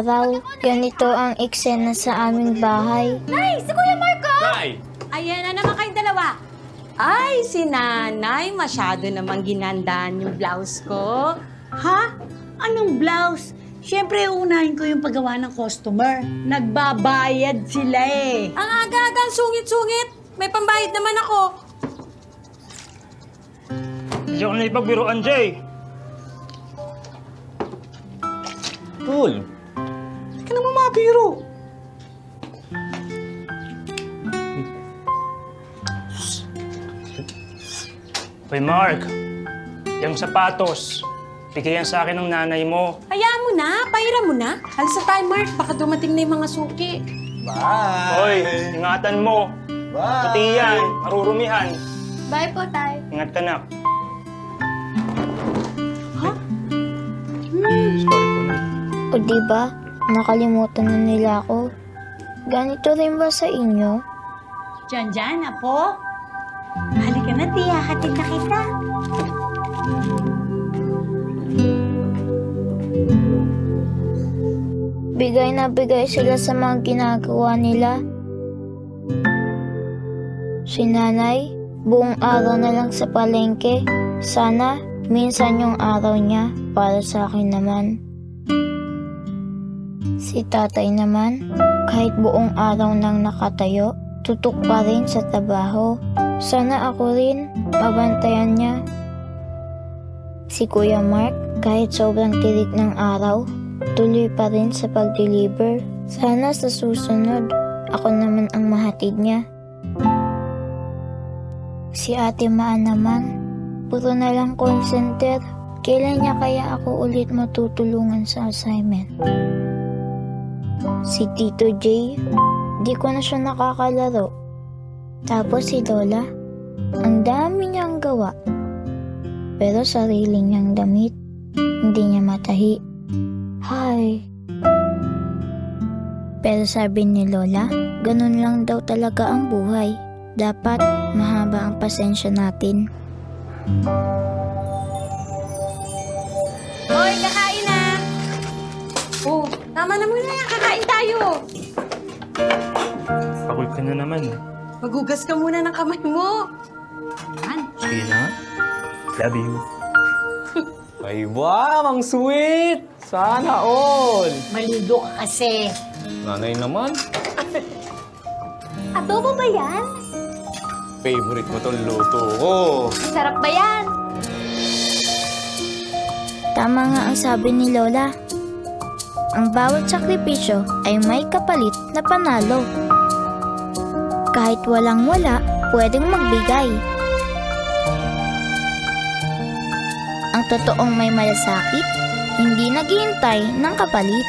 araw, ganito ang eksena sa aming bahay. Nay! Si Kuya Marco! Nay! Ayan na naman kayong dalawa. Ay, si Nanay, masyado namang ginandaan yung blouse ko. Ha? Anong blouse? Siyempre, unahin ko yung paggawa ng customer. Nagbabayad sila eh. Ang aga-agang sungit-sungit. May pambayad naman ako. Hindi ako naipagbiruan, Jay. Tol, hindi ka naman mabiro. Hoy, Mark. Yung sapatos. Bigay yan sa akin ng nanay mo. Hayaan mo na, pahiram mo na. Halis na tayo, Mark. Baka dumating na yung mga suki. Bye! Hoy, ingatan mo. Bye! Pati yan, marurumihan. Bye po, Tay. Ingat ka na. Sorry po na. O diba, nakalimutan na nila ako. Ganito rin ba sa inyo? Diyan, apo. Halika na, tiya. Hatid na kita. Bigay na bigay sila sa mga ginagawa nila. Si Nanay, buong araw na lang sa palengke. Sana, minsan yung araw niya para sa akin naman. Si Tatay naman, kahit buong araw nang nakatayo, tutok pa rin sa trabaho. Sana ako rin, mabantayan niya. Si Kuya Mark, kahit sobrang tirik ng araw, tuloy pa rin sa pag-deliver. Sana sa susunod, ako naman ang mahatid niya. Si Ate Maan naman, puro na lang call center. Kailan niya kaya ako ulit matutulungan sa assignment? Si Tito J, di ko na siya nakakalaro. Tapos si Lola, ang dami niyang gawa. Pero sarili niyang damit, hindi niya matahi. Hay. Pero sabi ni Lola, ganun lang daw talaga ang buhay. Dapat mahaba ang pasensya natin. Hoy, kakain na! Oh, tama na muna yan. Kakain tayo. Pagod ka na naman. Magugas ka muna ng kamay mo. Yan. Sige na. Love you. Ay, wow! Ang sweet! Sana all! Maligo ka kasi. Nanay naman, Adobo ba yan? favorite mo tong luto ko. Sarap ba yan? Tama nga ang sabi ni Lola. Ang bawat sakripisyo ay may kapalit na panalo. Kahit walang wala, pwedeng magbigay. Ang totoong may malasakit, hindi naghihintay ng kapalit.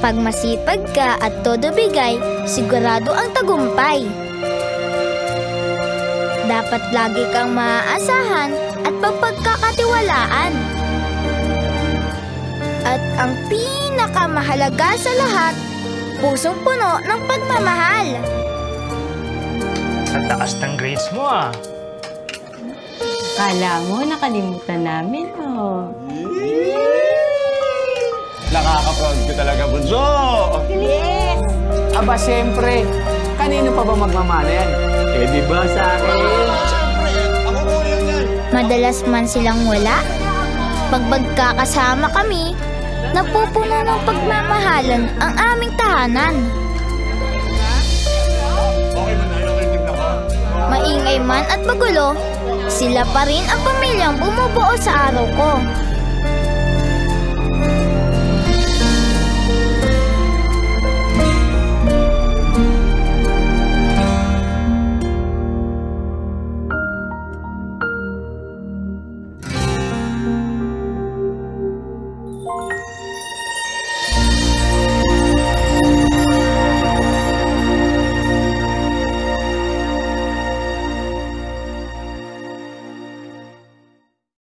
Pag masipag ka at todo bigay, sigurado ang tagumpay. Dapat lagi kang maaasahan at pagpagkakatiwalaan. At ang pinakamahalaga sa lahat, pusong puno ng pagmamahal. Ang taas ng grades mo, ah. Kala mo, nakalimutan namin, oh. Nakaka-proud ko talaga, Bunso! Yes! Aba, siyempre. Kanino pa ba magmamana yan? Eh, di ba sa akin? Siyempre, ako po yan. Madalas man silang wala, pag magkakasama kami, napupuno ng pagmamahalan ang aming tahanan. Okay man na, nakinig na ka. Maingay man at magulo, sila pa rin ang pamilyang bumubuo sa araw ko.